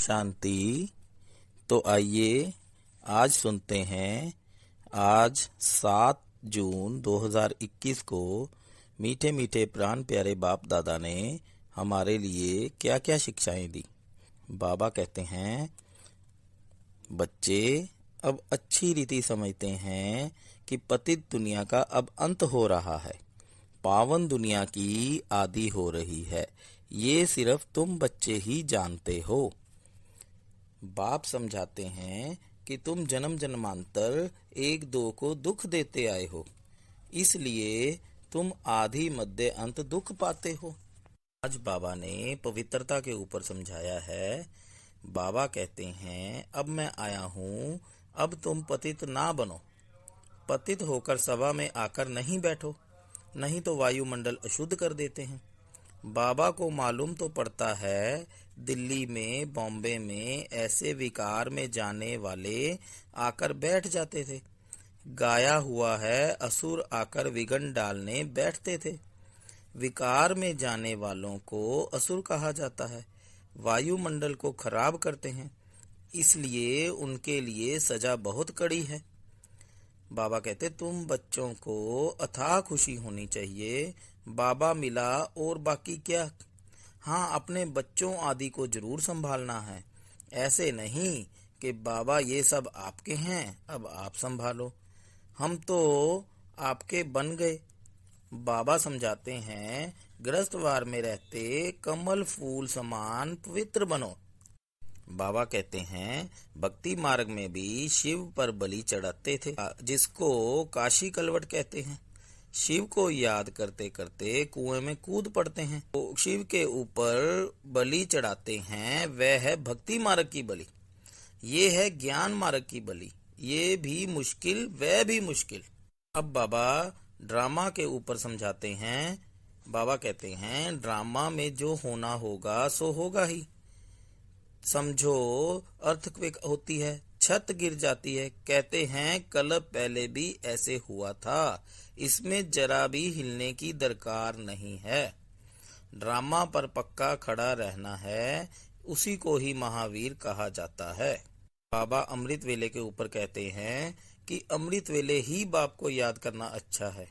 शांति। तो आइए आज सुनते हैं। आज 7 जून 2021 को मीठे मीठे प्राण प्यारे बाप दादा ने हमारे लिए क्या क्या शिक्षाएं दी। बाबा कहते हैं, बच्चे अब अच्छी रीति समझते हैं कि पतित दुनिया का अब अंत हो रहा है, पावन दुनिया की आदि हो रही है। ये सिर्फ तुम बच्चे ही जानते हो। बाप समझाते हैं कि तुम जन्म जन्मांतर एक दो को दुख देते आए हो, इसलिए तुम आदि मध्य अंत दुख पाते हो। आज बाबा ने पवित्रता के ऊपर समझाया है। बाबा कहते हैं, अब मैं आया हूँ, अब तुम पतित ना बनो। पतित होकर सभा में आकर नहीं बैठो, नहीं तो वायुमंडल अशुद्ध कर देते हैं। बाबा को मालूम तो पड़ता है, दिल्ली में, बॉम्बे में ऐसे विकार में जाने वाले आकर बैठ जाते थे। गाया हुआ है, असुर आकर विघन डालने बैठते थे। विकार में जाने वालों को असुर कहा जाता है। वायुमंडल को खराब करते हैं, इसलिए उनके लिए सजा बहुत कड़ी है। बाबा कहते, तुम बच्चों को अथाह खुशी होनी चाहिए, बाबा मिला और बाकी क्या। हाँ, अपने बच्चों आदि को जरूर संभालना है। ऐसे नहीं कि बाबा ये सब आपके हैं, अब आप संभालो, हम तो आपके बन गए। बाबा समझाते हैं, गृहस्थवार में रहते कमल फूल समान पवित्र बनो। बाबा कहते हैं, भक्ति मार्ग में भी शिव पर बलि चढ़ाते थे, जिसको काशी कलवट कहते हैं। शिव को याद करते करते कुएं में कूद पड़ते हैं। तो शिव के ऊपर बलि चढ़ाते हैं, वह है भक्ति मार्ग की बलि। ये है ज्ञान मार्ग की बलि। ये भी मुश्किल, वह भी मुश्किल। अब बाबा ड्रामा के ऊपर समझाते हैं। बाबा कहते हैं, ड्रामा में जो होना होगा सो होगा ही। समझो, अर्थक्वेक होती है, छत गिर जाती है, कहते हैं कल पहले भी ऐसे हुआ था, इसमें जरा भी हिलने की दरकार नहीं है। ड्रामा पर पक्का खड़ा रहना है, उसी को ही महावीर कहा जाता है। बाबा अमृत वेले के ऊपर कहते हैं कि अमृत वेले ही बाप को याद करना अच्छा है।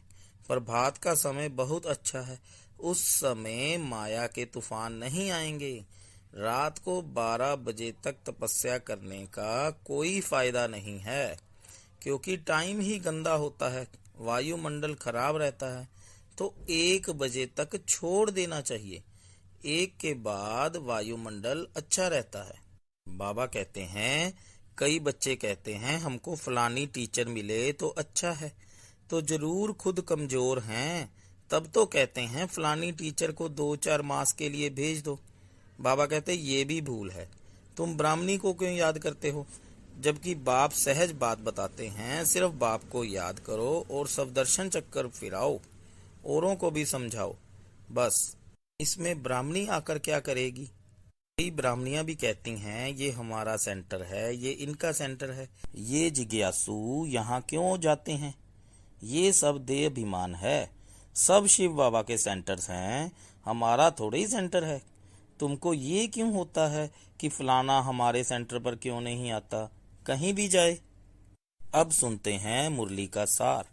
प्रभात का समय बहुत अच्छा है, उस समय माया के तूफान नहीं आएंगे। रात को 12 बजे तक तपस्या करने का कोई फायदा नहीं है, क्योंकि टाइम ही गंदा होता है, वायुमंडल खराब रहता है। तो 1 बजे तक छोड़ देना चाहिए। 1 के बाद वायुमंडल अच्छा रहता है। बाबा कहते हैं, कई बच्चे कहते हैं हमको फलानी टीचर मिले तो अच्छा है, तो जरूर खुद कमजोर हैं, तब तो कहते हैं फलानी टीचर को 2-4 मास के लिए भेज दो। बाबा कहते, ये भी भूल है। तुम ब्राह्मणी को क्यों याद करते हो, जबकि बाप सहज बात बताते हैं। सिर्फ बाप को याद करो और सब दर्शन चक्कर फिराओ, औरों को भी समझाओ। बस, इसमें ब्राह्मणी आकर क्या करेगी। कई ब्राह्मणियां भी कहती हैं, ये हमारा सेंटर है, ये इनका सेंटर है। ये जिज्ञासु यहाँ क्यों जाते हैं। ये सब देह अभिमान है। सब शिव बाबा के सेंटर्स हैं, हमारा थोड़े ही सेंटर है। तुमको ये क्यों होता है कि फलाना हमारे सेंटर पर क्यों नहीं आता, कहीं भी जाए। अब सुनते हैं मुरली का सार।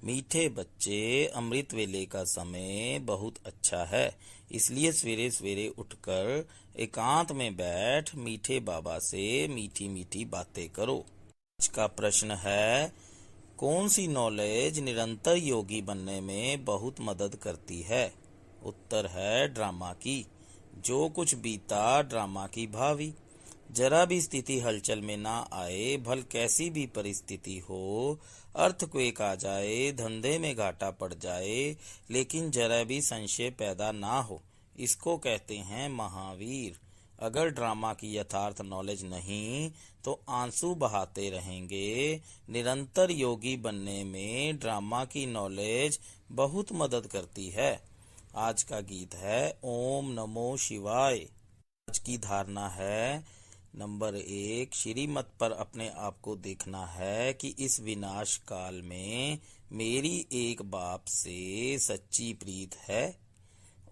मीठे बच्चे, अमृत वेले का समय बहुत अच्छा है, इसलिए सवेरे सवेरे उठकर एकांत में बैठ मीठे बाबा से मीठी मीठी बातें करो। आज का प्रश्न है, कौन सी नॉलेज निरंतर योगी बनने में बहुत मदद करती है। उत्तर है ड्रामा की। जो कुछ बीता ड्रामा की भावी। जरा भी स्थिति हलचल में ना आए, भल कैसी भी परिस्थिति हो, अर्थक्वेक आ जाए, धंधे में घाटा पड़ जाए, लेकिन जरा भी संशय पैदा ना हो, इसको कहते हैं महावीर। अगर ड्रामा की यथार्थ नॉलेज नहीं तो आंसू बहाते रहेंगे। निरंतर योगी बनने में ड्रामा की नॉलेज बहुत मदद करती है। आज का गीत है ओम नमो शिवाय। आज की धारणा है, नंबर 1, श्रीमत पर अपने आप को देखना है कि इस विनाश काल में मेरी एक बाप से सच्ची प्रीत है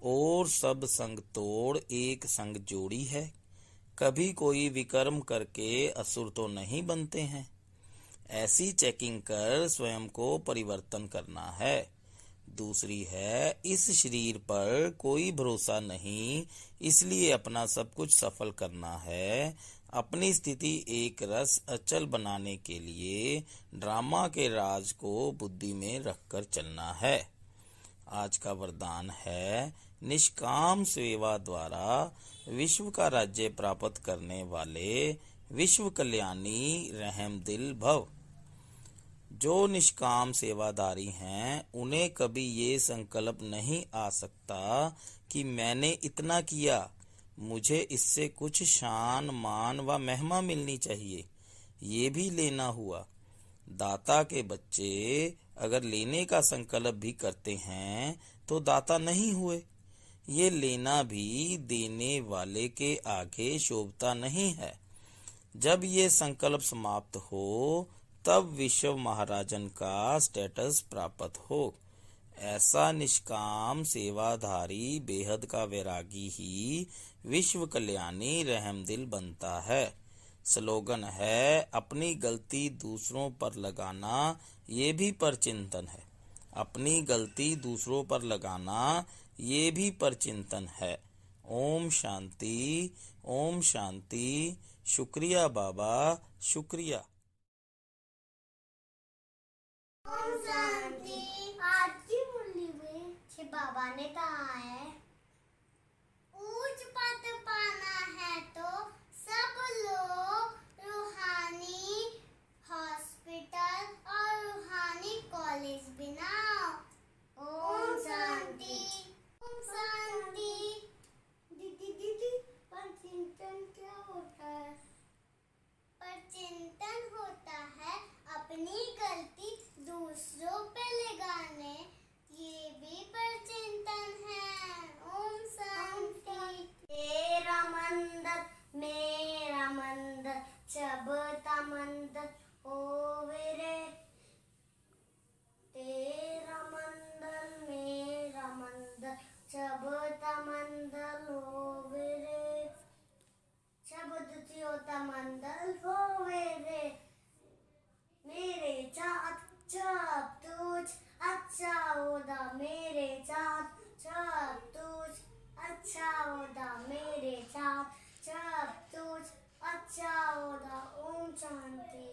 और सब संग तोड़ एक संग जोड़ी है। कभी कोई विकर्म करके असुर तो नहीं बनते हैं। ऐसी चेकिंग कर स्वयं को परिवर्तन करना है। दूसरी है, इस शरीर पर कोई भरोसा नहीं, इसलिए अपना सब कुछ सफल करना है। अपनी स्थिति एक रस अचल बनाने के लिए ड्रामा के राज को बुद्धि में रखकर चलना है। आज का वरदान है, निष्काम सेवा द्वारा विश्व का राज्य प्राप्त करने वाले विश्व कल्याणी रहम दिल भव। जो निष्काम सेवादारी हैं, उन्हें कभी ये संकल्प नहीं आ सकता कि मैंने इतना किया, मुझे इससे कुछ शान मान व महिमा मिलनी चाहिए। ये भी लेना हुआ। दाता के बच्चे अगर लेने का संकल्प भी करते हैं तो दाता नहीं हुए। ये लेना भी देने वाले के आगे शोभता नहीं है। जब ये संकल्प समाप्त हो तब विश्व महाराजन का स्टेटस प्राप्त हो। ऐसा निष्काम सेवाधारी बेहद का वैरागी ही विश्व कल्याणी रहमदिल बनता है। स्लोगन है, अपनी गलती दूसरों पर लगाना ये भी परचिंतन है। अपनी गलती दूसरों पर लगाना ये भी परचिंतन है। ओम शांति, ओम शांति। शुक्रिया बाबा, शुक्रिया। ओम शांति। आज की मुरली में श्री बाबा ने कहा है, ऊंच पद पाना है तो सब लोग रूहानी हॉस्पिटल और रूहानी कॉलेज बनाओ। ओम शांति। ओम शांति। दीदी दीदी, परचिंतन क्या होता है? परचिंतन होता है अपनी गलती दूसरों पे लगाने, ये भी परचिंतन है। ओम शांति। मेरा मंदिर चबता मंदिर होवे रे। तेरा मंदिर मेरा मंदिर चबता मंदिर होवे रे। चबता मंदिर होवे रे। मेरे साथ जब तुझ अच्छा होता, मेरे साथ जब तुझ अच्छा होता, मेरे साथ जब तुझ अच्छा होता। ओम शांति।